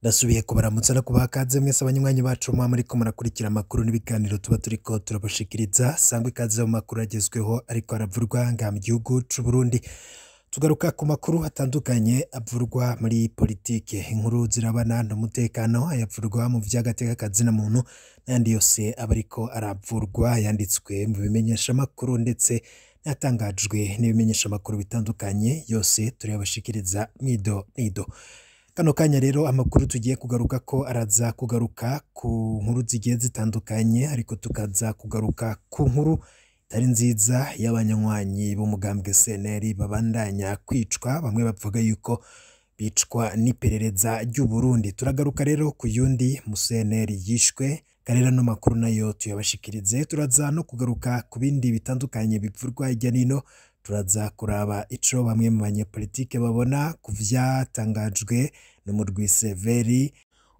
Ndasubiye kubaramutsa no kubaha ikaze mwese abanywanyi bacu mwa muriko murakurikira amakuru n'ibiganiro tuba turiko turabashikiriza sangwa ikaze mu makuru agezweho ariko aravurwa ngaha mu gihugu c'u Burundi. Tugaruka ku makuru atandukanye avurwa muri politike, inkuru zirabana n'umutekano ayavurwa mu vy'agateka kazina muntu n'ayandi yose aba ariko aravurwa yanditswe mu bimenyesha makuru ndetse n'atangajwe n'ibimenyesha makuru bitandukanye yose turabashikiriza mwido nido. Kano kanya rero amakuru tugiye kugaruka ko araza kugaruka ku nkuru zigiye zitandukanye ariko tukaza kugaruka ku nkuru itari nziza y'abanywanyi b'umugambwe CNL babandanya kwicwa, bamwe bavuga yuko bicwa n'iperereza ry'u Burundi. Turagaruka rero ku yundi mu CNL yishwe karera no makuru nayo tuyabashikirize. Turaza no kugaruka ku bindi bitandukanye bivurwa hirya nino, turaza kuraba ico bamwe mu banyepolitike babona ku vyatangajwe n'umurwi Severi.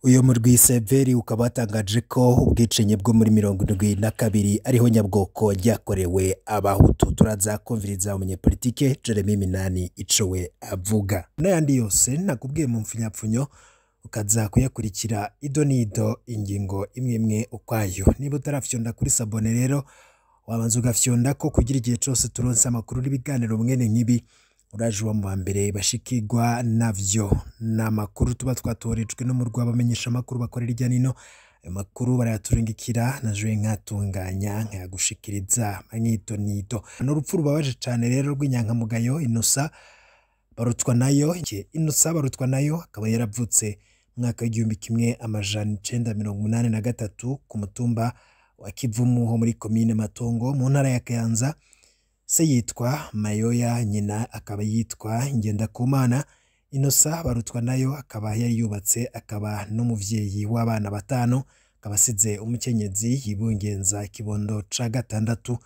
Uyo murwi Severi ukaba watangaje ko ubwicanyi bwo muri 72 ariho nyabwoko ryakorewe abahutu. Turaza kumviriza umunyepolitike Jeremy Minani ico we avuga, n'ayandi yose nakubwiye mu mfunyapfunyo ukaza kuyakurikira ido nido ingingo imwe imwe ukwayo. Niba utarafyonda kuri sabone rero wabanza ugafyonda ko kugira igihe cyose turonse amakuru n'ibiganiro mwene nk'ibi uraje wa mu mbere bashikirwa navyo. N'amakuru tuba twatorejwe no mu rw'abamenyesha amakuru bakorera irya nino, ayo makuru barayaturungikira naje nkatunganya nkayagushikiriza manyito nido. N'urupfu rubabaje cane rero rw'inyankamugayo Innocent Barutwa nayo akaba yaravutse mwaka w'igihumbi kimwe amajana 1983 ku mutumba wa Kivumu ho muri komine Matongo mu ntara ya Kayanza. Se yitwa Mayoya, nyina akaba yitwa Ngendakumana. Innocent Barutwa nayo akaba yari yubatse akaba n'umuvyeyi w'abana batanu, akaba asize umukenyezi yibungenza kibondo ca gatandatu.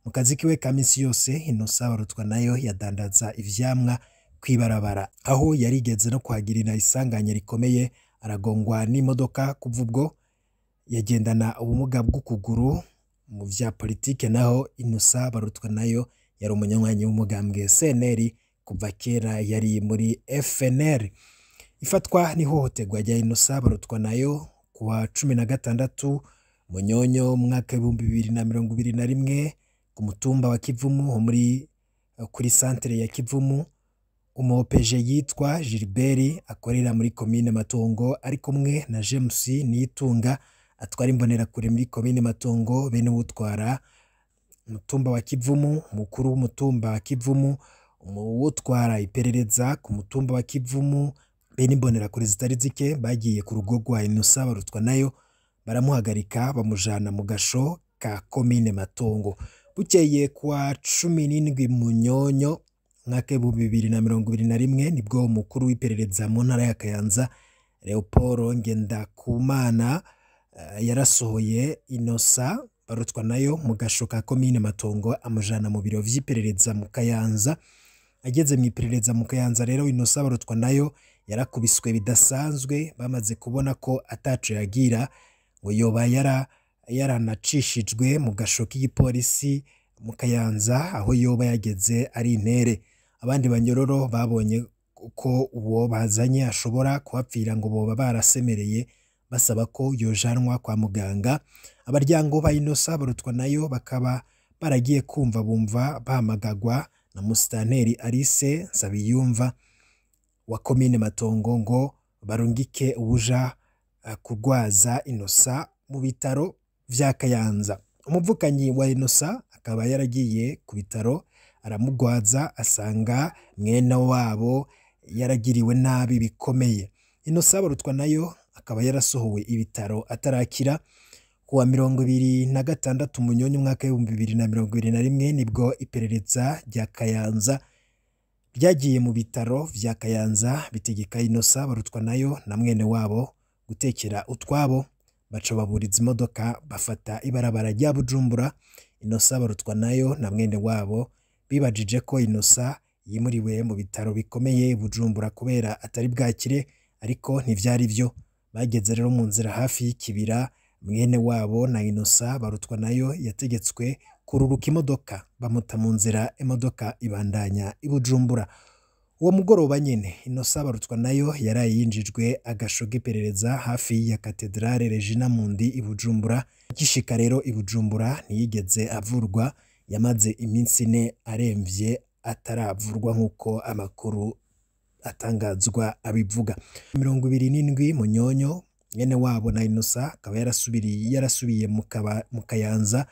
Mu kazi kiwe ka misi yose Innocent Barutwa nayo yadandaza ivyamwa kwibarabara, aho yarigeze no kwagirira isanganya rikomeye aragongwa n'imodoka. Kuva ubwo yagendana ubumuga bw'ukuguru. Mu vya politike naho Innocent Barutwa nayo yari umunywanyi w'umugambwe CNL kuva kera, yari muri FNL. Ifatwa n'ihohoterwa rya Innocent Barutwa nayo kuwa 16 Munyonyo mwaka 2021 ku mutumba wa Kivumu ho muri kuri centre ya Kivumu. Umupeje yitwa Gilbert akorera muri komine Matongo ari kumwe na James Nitunga atwara imbonera kure muri komine Matongo, bene utwara umutumba wa Kivumu, mukuru w'umutumba wa Kivumu, utwara iperereza ku mutumba wa Kivumu, bene imbonera kure zitari zike bagiye ku rugo rwa Innocent Barutwa nayo baramuhagarika bamujana mu gasho ka komine Matongo. Bukeye kwa 17 Munyonyo mwaka 2021 nibwo umukuru w'iperereza mu ntara ya Kayanza Leopold Ngendakumana yarasohoye Innocent Barutwa nayo mu gasho ka komine Matongo amujana mu biro vy'iperereza mu Kayanza. Ageze mu iperereza mu Kayanza rero Innocent Barutwa nayo yarakubiswe bidasanzwe, bamaze kubona ko ataco yagira ngo yoba yaranacishijwe mu gasho k'igipolisi mu Kayanza aho yoba yageze ari intere. Abandi banyororo babonye ko uwo bazanye ashobora kuhapfira ngo boba barasemereye basaba ko yojanwa kwa muganga. Abaryango ba Innocent Barutwa nayo bakaba baragiye kumva bumva bahamagagwa na Musitanteri Alice Nsabiyumva wa komine Matongo ngo barungike ubuja kurwaza Innocent mu bitaro vya Kayanza. Umuvukanyi wa Innocent akaba yaragiye ku bitaro aramugwaza asanga mwena wabo yaragiriwe nabi bikomeye. Innocent Barutwa nayo akaba yarasohowe ibitaro atarakira. Kuwa 26 Munyonyo mwaka 2021 nibwo iperereza rya Kayanza ryagiye mu bitaro vya Kayanza bitegeka Innocent Barutwa nayo na mwene wabo gutekera utwabo, baca baburiza imodoka bafata ibarabara rya Bujumbura. Innocent Barutwa nayo na mwene wabo bibajije ko Innocent yimuriwe mu bitaro bikomeye Bujumbura kubera atari bwakire, ariko ntivyari vyo. Bageze rero mu nzira hafi y'ikibira, mwene wabo na Innocent Barutwa nayo yategetswe kururuka imodoka bamuta mu nzira, imodoka ibandanya i Bujumbura. uwo mugoroba nyene Innocent Barutwanayo yaraye yinjijwe agasho k'iperereza hafi ya Katedrale Regina Mundi i Bujumbura. Gishika rero i Bujumbura ntiyigeze avurwa, yamaze iminsi 4 aremvye ataravurwa nk'uko amakuru atangazwa abivuga. 27 Munyonyo nyene wabo na Innocent akaba yarasubiye mu Kayanza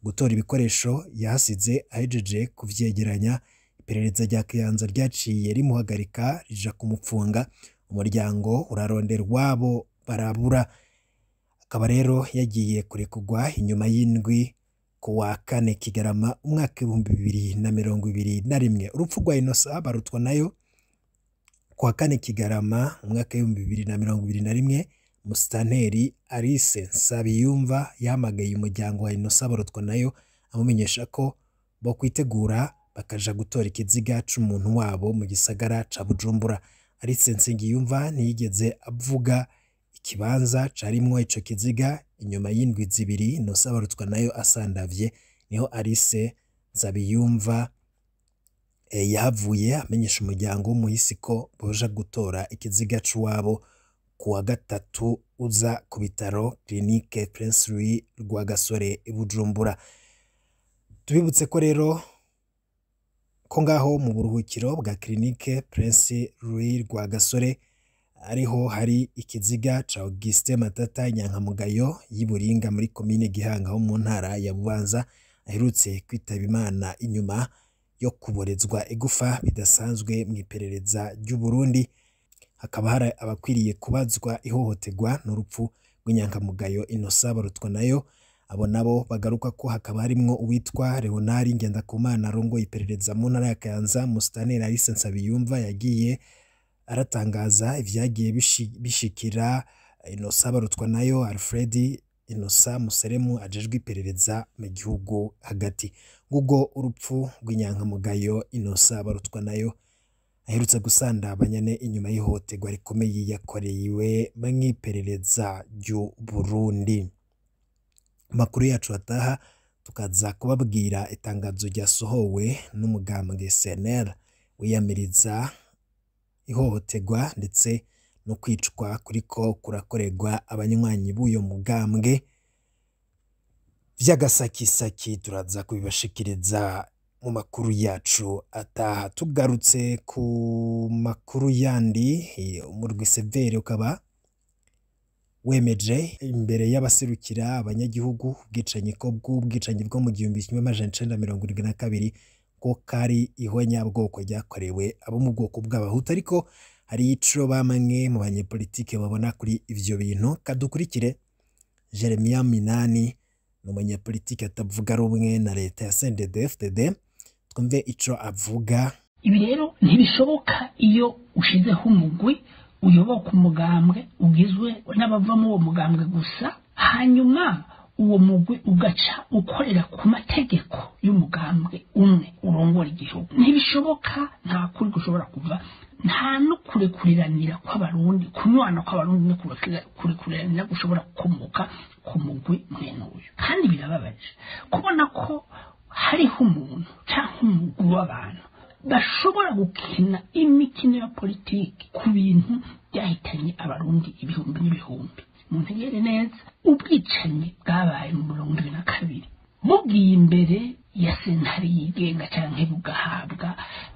gutora ibikoresho yahasize ahejeje kuvyegeranya. Iperereza rya Kayanza ryaciye rimuhagarika rija kumupfunga, umuryango urarondera wabo barabura. Akaba rero yagiye kurekugwa inyuma y'indwi ku wa 4 Kigarama umwaka 2021. Urupfu rwa Innocent Barutwanayo ku wa 4 Kigarama umwaka 2021, Musitanteri Alice Nsabiyumva yahamagaye umuryango wa Innocent Barutwanayo amumenyesha ko bo kwitegura bakaja gutora ikiziga c'umuntu wabo mu gisagara ca Bujumbura. Alice Nsengiyumva ntiyigeze avuga ikibanza carimwo ico kiziga. Inyuma y'indwi 2 Innocent Barutwanayo asandavye niho Alice Nsabiyumva yahavuye amenyesha umuryango w'umuhisi ko boja gutora ikiziga c'uwabo ku wa 3 uza ku bitaro Clinique Prince Louis Rwagasore i Bujumbura. Tubibutse ko rero ko ngaho mu buruhukiro bwa Clinique Prince Louis Rwagasore ariho hari ikiziga ca Augustin Matata Nyankamugayo y'Iburinga muri komine Gihanga ho mu ntara ya Bubanza, aherutse kwitaba Imana inyuma yo kuborezwa igufa bidasanzwe mu iperereza ry'u Burundi. Hakaba hari abakwiriye kubazwa ihohoterwa n'urupfu rw'Inyankamugayo Innocent Barutwanayo. Abo nabo bagaruka ko hakaba harimwo uwitwa Leonard Ngendakumana arongoye iperereza mu ntara ya Kayanza. Musitanteri Alice Nsabiyumva yagiye aratangaza ivyagiye bishikira Innocent Barutwanayo. Alfred Innocent Museremu ajejwe iperereza mu gihugu hagati. Ngubwo urupfu rw'Inyankamugayo Innocent Barutwanayo aherutse gusandabanya inyuma y'ihohoterwa rikomeye yakorewe mw'iperereza ry'u Burundi. Makuru yacu ataha tukaza kubabwira itangazo ryasohowe n'umugambwe CNL wiyamiriza ihohoterwa ndetse no kwicwa kuriko kurakorerwa abanywanyi b'uyo mugambwe. Vyagasakisaki turaza kubibashikiriza mu makuru yacu ataha. Tugarutse ku makuru yandi, umurwi Severe ukaba wemeje imbere y'abaserukira abanyagihugu ubwicanyi bwo mu 1972 ko kari ihonyabwoko ryakorewe abo mu bwoko bw'abahutu, ariko hari ico bamwe mu banyepolitike babona kuri ivyo bintu. Kadukurikire Jeremia Minani n'umunyepolitike atavuga rumwe na leta ya CNDD-FDD, twumve ico avuga. Ibi rero ntibishoboka iyo ushizeho umugwi uyoboka umugambwe ugizwe n'abavamo uwo mugambwe gusa, hanyuma uwo mugwi ugaca ukorera ku mategeko y'umugambwe umwe urongora igihugu. Ntibishoboka, nta kuri gushobora kuva, nta no kurekuriranira kw'abarundi, kunywana kw'abarundi no kurekuriranira gushobora gukomoka ku mugwi mwene uyu. Kandi birababaje kubona ko hariho umuntu cyangwa umugwi w'abantu bashobora gukina imikino ya politiki ku bintu byahitanye abarundi ibihumbi n'ibihumbi. Muntegere neza, ubwicanyi bwabaye mu 2022 bugiye imbere ya sentare yigenga canke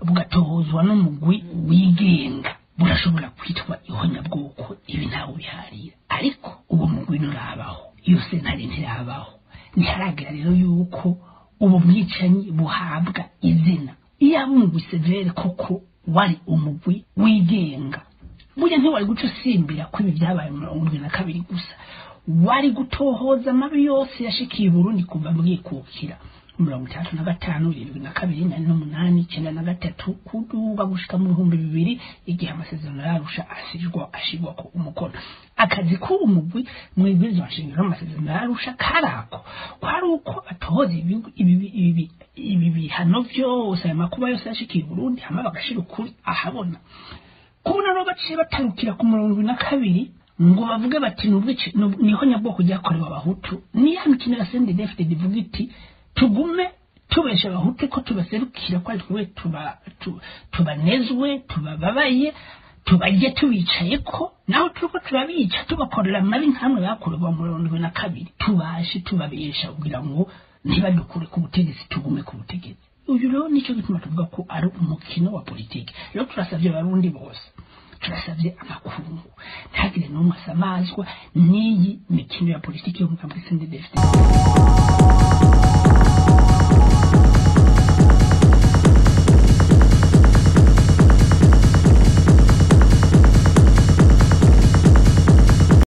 bugatohozwa n'umugwi wigenga, burashobora kwitwa ihonyabwoko. Ibi ntawe biharira, ariko uwo mugwi nurabaho, iyo sentare ntirabaho. Ntiharagira rero yuko ubu bwicanyi buhabwa izina. Iyo umugwi Severe koko wari umugwi wigenga, burya ntiwari guca usimbira ko ibi byabaye mu 2022 gusa, wari gutohoza amabi yose yashikiye Burundi kuva bwikukira 1935, 1982, 1993 kuduga gushika mu 2000 igihe amasezerano yarusha ashirwa ko umukono. Akazi ko umugwi mwibwirizwa nshingiro amasezerano yarusha karako kwari uko atohoza ibi bihano vyose, amakuba yose yashikiye Burundi, hama bagashira ukuri ahabona. Kubona no baciye batarukira ku 2022 ngo bavuge bati niho nyabwoko ryakorewe abahutu. Ni ya mikino ya CNDD-FDD ivuga iti tugume tubesha abahutu ko tubaserukira ko twe tubanezwe tubababaye tubajye tubicaye ko naho turiko turabica tubakorera mabi nkamwe bakorerwa mu 2002 tubashe tubabesha kugira ngo ntibadukure ku butegetsi tugume ku butegetsi uyu rero nicyo gituma tuvuga ko ari umukino wa politiki rero turasabye abarundi bose turasabye amakungu ntagire n'umwe asamazwa n'iyi mikino ya politiki yo mu kambi CNDD-FDD